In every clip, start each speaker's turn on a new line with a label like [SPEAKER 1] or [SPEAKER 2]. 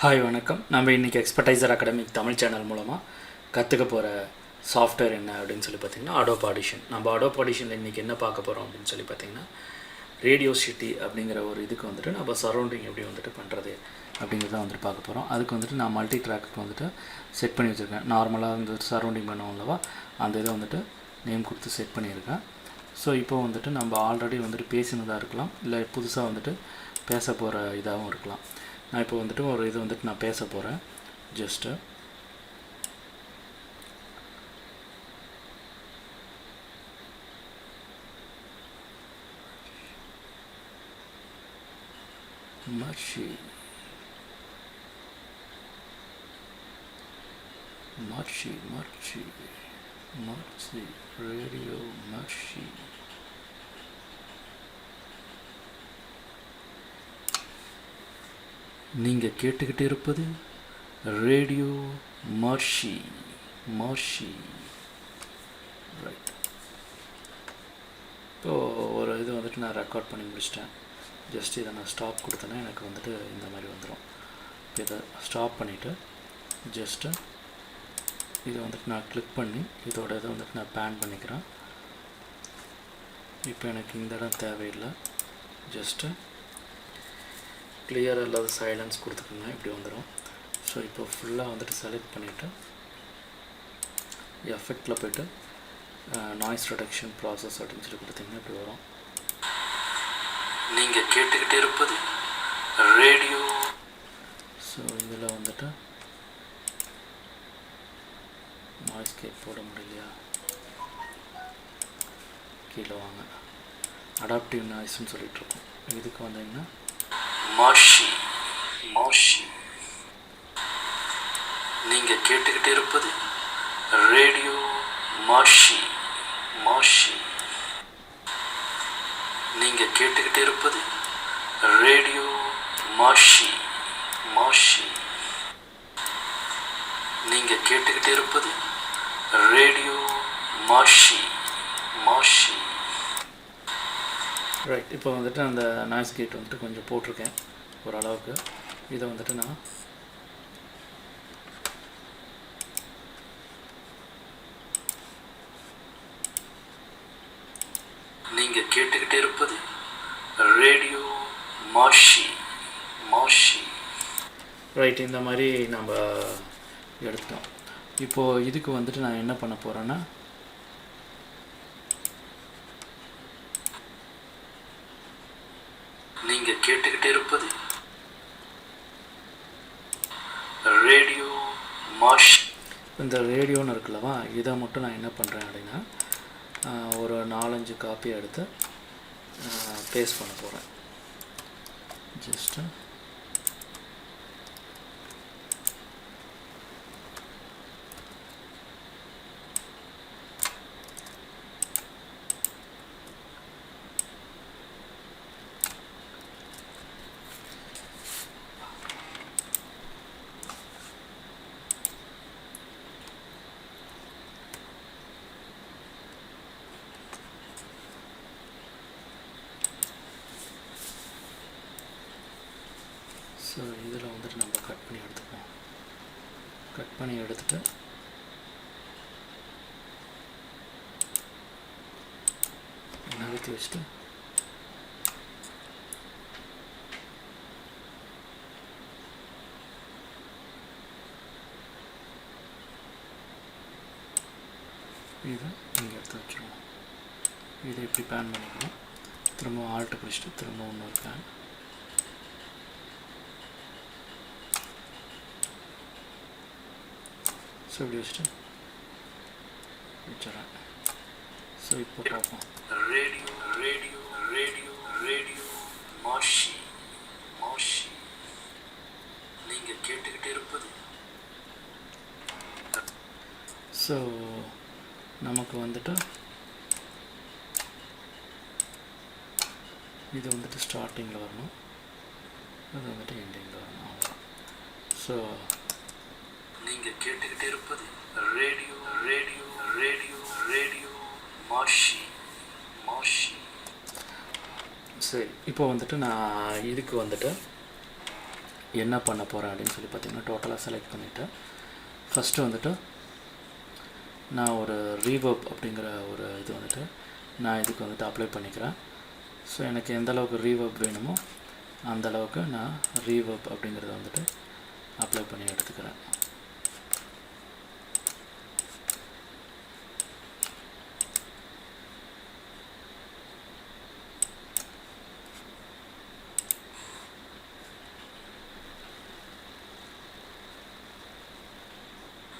[SPEAKER 1] Hi வணக்கம். நம்ம இன்றைக்கி எக்ஸ்பர்டைசர் அகாடமி தமிழ் சேனல் மூலமாக கற்றுக்க போகிற சாஃப்ட்வேர் என்ன அப்படின்னு சொல்லி பார்த்திங்கன்னா ஆடிஷன். நம்ம ஆடிஷனில் இன்றைக்கி என்ன பார்க்க போகிறோம் அப்படின்னு சொல்லி பார்த்திங்கன்னா ரேடியோ சிட்டி அப்படிங்கிற ஒரு இதுக்கு வந்துட்டு நம்ம சரௌண்டிங் எப்படி வந்துட்டு பண்ணுறது அப்படிங்கிறத வந்துட்டு பார்க்க போகிறோம். அதுக்கு வந்துட்டு நான் மல்டி ட்ராக்கு வந்துட்டு செட் பண்ணி வச்சுருக்கேன். நார்மலாக வந்துட்டு சரௌண்டிங் பண்ணுவோம்லவா அந்த இதை வந்துட்டு நேம் கொடுத்து செட் பண்ணியிருக்கேன். ஸோ இப்போ வந்துட்டு நம்ம ஆல்ரெடி வந்துட்டு பேசினதாக இருக்கலாம், இல்லை புதுசாக வந்துட்டு பேச போகிற இதாகவும் இருக்கலாம். நான் இப்போ வந்துட்டு ஒரு இது வந்துட்டு நான் பேச போகிறேன். Just Mirchi Mirchi Mirchi Mirchi radio Mirchi. நீங்கள் கேட்டுக்கிட்டு இருப்பது ரேடியோ மர்ஷி மர்ஷி. ரைட், இப்போது ஒரு இது வந்துட்டு நான் ரெக்கார்ட் பண்ணி முடிச்சிட்டேன். ஜஸ்ட் இதை நான் ஸ்டாப் கொடுத்தேன்னா எனக்கு வந்துட்டு இந்த மாதிரி வந்துடும். இப்போ இதை ஸ்டாப் பண்ணிவிட்டு ஜஸ்ட்டு இதை வந்துட்டு நான் கிளிக் பண்ணி இதோட இதை வந்துட்டு நான் பேன் பண்ணிக்கிறேன். இப்போ எனக்கு இந்த இடம் தேவையில்லை. ஜஸ்ட்டு கிளியர் இல்லாத சைலன்ஸ் கொடுத்துக்கோங்க, இப்படி வந்துடும். ஸோ இப்போ ஃபுல்லாக வந்துட்டு செலக்ட் பண்ணிவிட்டு எஃபெக்டில் போய்ட்டு நாய்ஸ் ரிடக்ஷன் ப்ராசஸ் அப்படின்னு சொல்லி கொடுத்தீங்கன்னா இப்படி வரும். நீங்கள் கேட்டுக்கிட்டே இருப்பது ரேடியோ. ஸோ இதில் வந்துட்டு நாய்ஸ் கேட் போட முடியலையா, கீழே வாங்க, அடாப்டிவ் நாய்ஸ்ன்னு சொல்லிகிட்ருக்கோம். இதுக்கு வந்தீங்கன்னா மர்ஷி மர்ஷி. நீங்கள் கேட்டுக்கிட்டே இருப்பது ரேடியோ மர்ஷி மர்ஷி. நீங்கள் கேட்டுக்கிட்டே இருப்பது ரேடியோ மர்ஷி மர்ஷி. நீங்கள் கேட்டுக்கிட்டே இருப்பது ரேடியோ மர்ஷி மர்ஷி. ரைட், இப்போ வந்துட்டு அந்த நாய்ஸ் கேட் வந்துட்டு கொஞ்சம் போட்டிருக்கேன் ஓரளவுக்கு. இதை வந்துட்டு நான் நீங்கள் கேட்டுக்கிட்டே இருப்பது ரேடியோ மர்ஷி மர்ஷி. ரைட், இந்த மாதிரி நம்ம எடுத்துட்டோம். இப்போது இதுக்கு வந்துட்டு நான் என்ன பண்ண போகிறேன்னா நீங்கள் கேட்டுக்கிட்டே இருப்பது ரேடியோ மர்ஷி. இந்த ரேடியோன்னு இருக்குல்லவா, இதை மட்டும் நான் என்ன பண்ணுறேன் அப்படின்னா ஒரு 4-5 காப்பி எடுத்து பேஸ்ட் பண்ண போகிறேன். ஜஸ்ட்டு ஸோ இதில் வந்துட்டு நம்ம கட் பண்ணி எடுத்துப்போம். கட் பண்ணி எடுத்துகிட்டு நகர்த்தி வச்சுட்டு இதை இங்கே எடுத்து வச்சுருவோம். இதை இப்படி பேன் பண்ணிக்கணும். திரும்ப ஆல்ட்டு பிடிச்சிட்டு திரும்ப இன்னொரு பேன். ஸோ இப்படி வச்சுட்டு வச்சுறேன். ஸோ இப்போ பார்ப்போம். Radio radio radio radio Mirchi Mirchi. நீங்கள் கேட்டுக்கிட்டே இருப்பது. ஸோ நமக்கு வந்துட்டு இது வந்துட்டு ஸ்டார்டிங்கில் வரணும், அது வந்துட்டு எண்டிங்கில் வரணும். அவ்வளோதான். ஸோ நீங்கள் கேட்டுக்கிட்டே இருப்பது radio radio radio radio Mirchi மர்ஷி. சரி, இப்போ வந்துட்டு நான் இதுக்கு வந்துட்டு என்ன பண்ண போகிறேன் அப்படின்னு சொல்லி பார்த்தீங்கன்னா டோட்டலாக செலக்ட் பண்ணிவிட்டு ஃபஸ்ட்டு வந்துட்டு நான் ஒரு ரீவர்ப் அப்படிங்கிற ஒரு இது வந்துட்டு நான் இதுக்கு வந்துட்டு அப்ளை பண்ணிக்கிறேன். ஸோ எனக்கு எந்த அளவுக்கு ரீவர்ப் வேணுமோ அந்த அளவுக்கு நான் ரீவர்ப் அப்படிங்கிறத வந்துட்டு அப்ளை பண்ணி எடுத்துக்கிறேன்.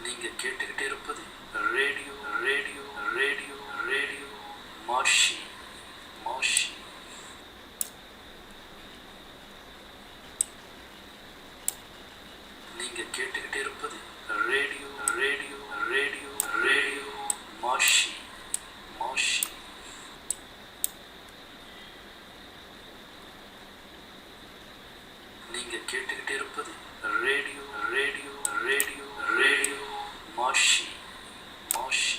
[SPEAKER 2] நீங்கள் கேட்டுக்கிட்டே இருப்பது radio radio radio radio Mashi Mashi. நீங்கள் கேட்டுக்கிட்டே இருப்பது radio radio radio radio Mashi Mashi. நீங்கள் கேட்டுக்கிட்டே இருப்பது radio radio radio radio Mashi Mashi.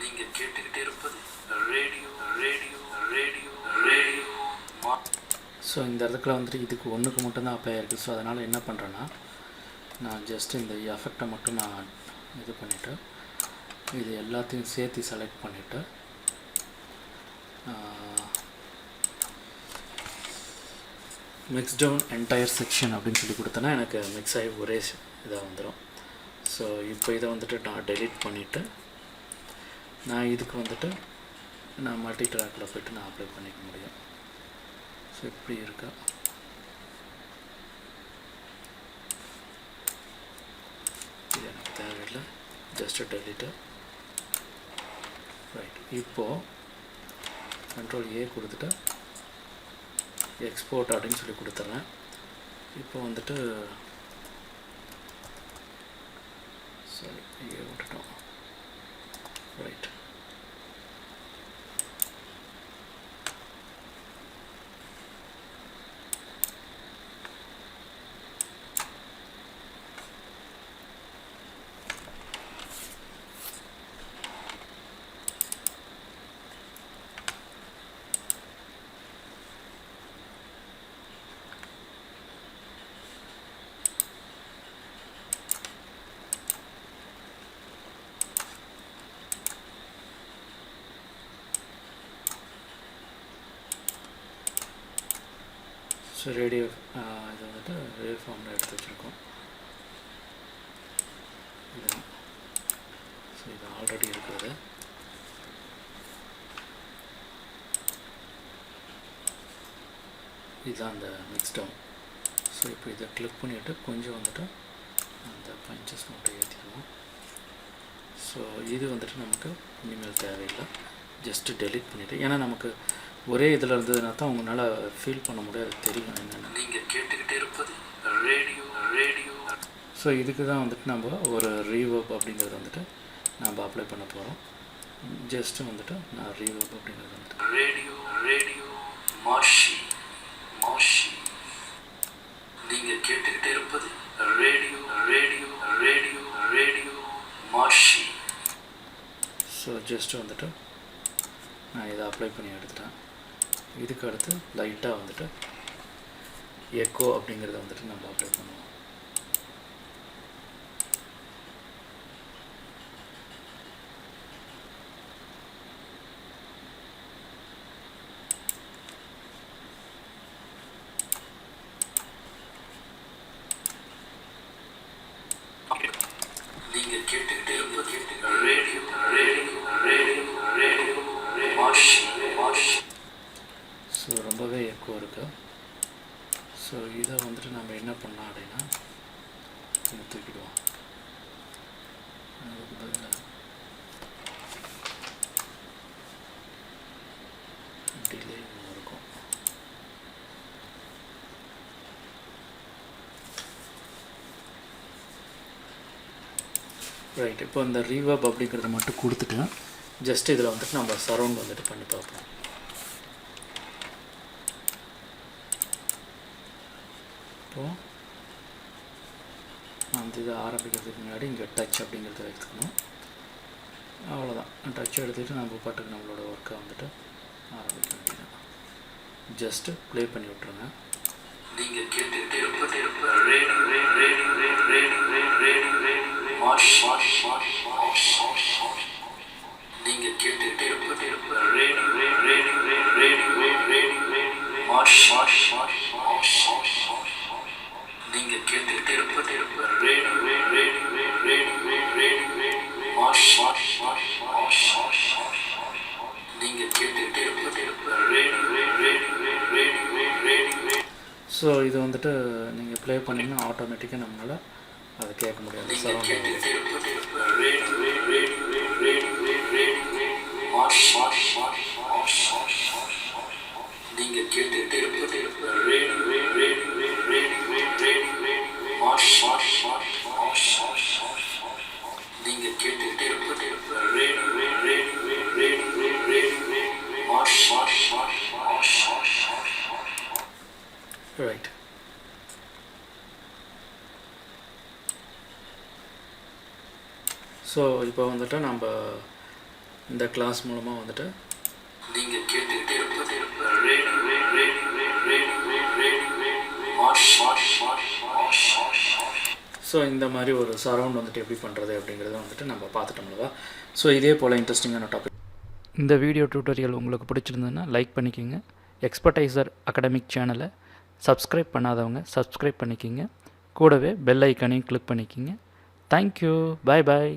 [SPEAKER 2] நீங்கள் கேட்டுக்கிட்டே இருப்பது ரேடியோ ரேடியோ ரேடியோ ரேடியோ மா.
[SPEAKER 1] ஸோ இந்த இடத்துல வந்துட்டு இதுக்கு ஒன்றுக்கு மட்டும்தான் அப்ளை ஆகிருக்கு. ஸோ அதனால் என்ன பண்ணுறேன்னா நான் ஜஸ்ட் இந்த எஃபெக்டை மட்டும் நான் இது பண்ணிவிட்டு இது எல்லாத்தையும் சேர்த்து செலக்ட் பண்ணிவிட்டு மிக்ஸ் டவுன் என்டையர் செக்ஷன் அப்படின்னு சொல்லி கொடுத்தேன்னா எனக்கு மிக்ஸ் ஆகி ஒரே இதாக வந்துடும். ஸோ இப்போ இதை வந்துட்டு நான் டெலீட் பண்ணிவிட்டு நான் இதுக்கு வந்துட்டு நான் மல்டி ட்ராக்கில் போய்ட்டு நான் அப்ளை பண்ணிக்க முடியும். ஸோ இப்படி இருக்கா. இது எனக்கு தேவையில்லை, ஜஸ்ட்டு டெலீட்டு. ரைட், இப்போது கண்ட்ரோல் ஏ கொடுத்துட்டு எக்ஸ்போர்ட் அப்படின்னு சொல்லி கொடுத்துட்றேன். இப்போ வந்துட்டு சாரி ஏ விட்டுட்டோம். ரைட், ஸோ ரேடியோ இது வந்துட்டு ரேடியோ ஃபார்மில் எடுத்து வச்சுருக்கோம். இதுதான். ஸோ இது ஆல்ரெடி இருக்கிறது. இதுதான் அந்த மிக்ஸ் டவுன். ஸோ இப்போ இதை கிளிக் பண்ணிவிட்டு கொஞ்சம் வந்துட்டு அந்த பஞ்சஸ் மட்டும் ஏற்றிடுவோம். ஸோ இது வந்துட்டு நமக்கு இனிமேல் தேவையில்லை, ஜஸ்ட்டு டெலீட் பண்ணிவிட்டு. ஏன்னா நமக்கு ஒரே இதில் இருந்ததுனா தான் உங்களால் ஃபீல் பண்ண முடியாது, தெரியும் என்னென்ன.
[SPEAKER 2] நீங்கள் கேட்டுக்கிட்டே இருப்பது ரேடியோ ரேடியோ.
[SPEAKER 1] ஸோ இதுக்கு தான் வந்துட்டு நம்ம ஒரு ரீவர்ப் அப்படிங்கிறது வந்துட்டு நம்ம அப்ளை பண்ண போகிறோம். ஜஸ்ட்டு வந்துட்டு நான் ரீவர்ப் அப்படிங்கிறது வந்துட்டு
[SPEAKER 2] ரேடியோ ரேடியோ மாஷி மாஷி. நீங்கள் கேட்டுக்கிட்டே இருப்பது radio radio radio radio Mashi.
[SPEAKER 1] So just வந்துட்டு நான் இதை அப்ளை பண்ணி எடுத்துட்டேன். இதுக்கு அடுத்து லைட்டாக வந்துட்டு எக்கோ அப்படிங்கிறத வந்துட்டு நம்ம அப்ளை பண்ணுவோம்.
[SPEAKER 2] நீங்கள் கேட்டுக்கிட்டே இருப்பது radio radio radio radio Mashi Mashi.
[SPEAKER 1] So ரொம்பவே எக்கோ இருக்குது. ஸோ இதை வந்துட்டு நம்ம என்ன பண்ணலாம் அப்படின்னா இதை தூக்கிடுவோம். அதுக்கு பதிலாக டிலே இருக்கும். ரைட், இப்போ இந்த ரீவர்ப் அப்படிங்கிறத மட்டும் கொடுத்துட்டு ஜஸ்ட் இதில் வந்துட்டு நம்ம சரவுண்ட் வந்துட்டு பண்ணி பார்ப்போம். இப்போது அந்த இது ஆரம்பிக்கிறதுக்கு முன்னாடி இங்கே டச் அப்படிங்கிறத எடுத்துக்கணும். அவ்வளோதான், டச் எடுத்துக்கிட்டு நம்ம பாட்டுக்கு நம்மளோட ஒர்க்கை வந்துட்டு ஆரம்பிக்க வேண்டியது. ஜஸ்ட்டு ப்ளே பண்ணி விட்ருங்க.
[SPEAKER 2] நீங்கள் கேட்டுட்டு இருப்பது நீங்கள் கேட்டுட்டு இருப்பது நீங்கள் கேட்டுட்டு இருப்பது நீங்கள் கேட்டுட்டு
[SPEAKER 1] ஸோ இது வந்துட்டு நீங்கள் ப்ளே பண்ணிங்கன்னா ஆட்டோமேட்டிக்காக நம்மளால் அதை கேட்க முடியாது. சரௌண்ட்
[SPEAKER 2] நீங்கள் கேட்டுட்டு இருப்பது நீங்கள் கேட்டுட்டு இருப்பது
[SPEAKER 1] ரைட். ஸோ இப்போ வந்துட்டு நம்ம இந்த கிளாஸ் மூலமாக வந்துட்டு
[SPEAKER 2] நீங்கள் கேட்டுட்டு இருப்பது
[SPEAKER 1] ஸோ இந்த மாதிரி ஒரு சரவுண்ட் வந்துட்டு எப்படி பண்ணுறது அப்படிங்கிறத வந்துட்டு நம்ம பார்த்துட்டோம்லவா. ஸோ இதே போல் இன்ட்ரெஸ்டிங்கான டாபிக். இந்த வீடியோ டியூட்டோரியல் உங்களுக்கு பிடிச்சிருந்ததுன்னா லைக் பண்ணிக்கோங்க. எக்ஸ்பர்டைசர் அகாடமிக் சேனலை சப்ஸ்கிரைப் பண்ணாதவங்க சப்ஸ்கிரைப் பண்ணிக்கிங்க. கூடவே பெல் ஐக்கானையும் கிளிக் பண்ணிக்கிங்க. தேங்க்யூ. பாய் பாய்.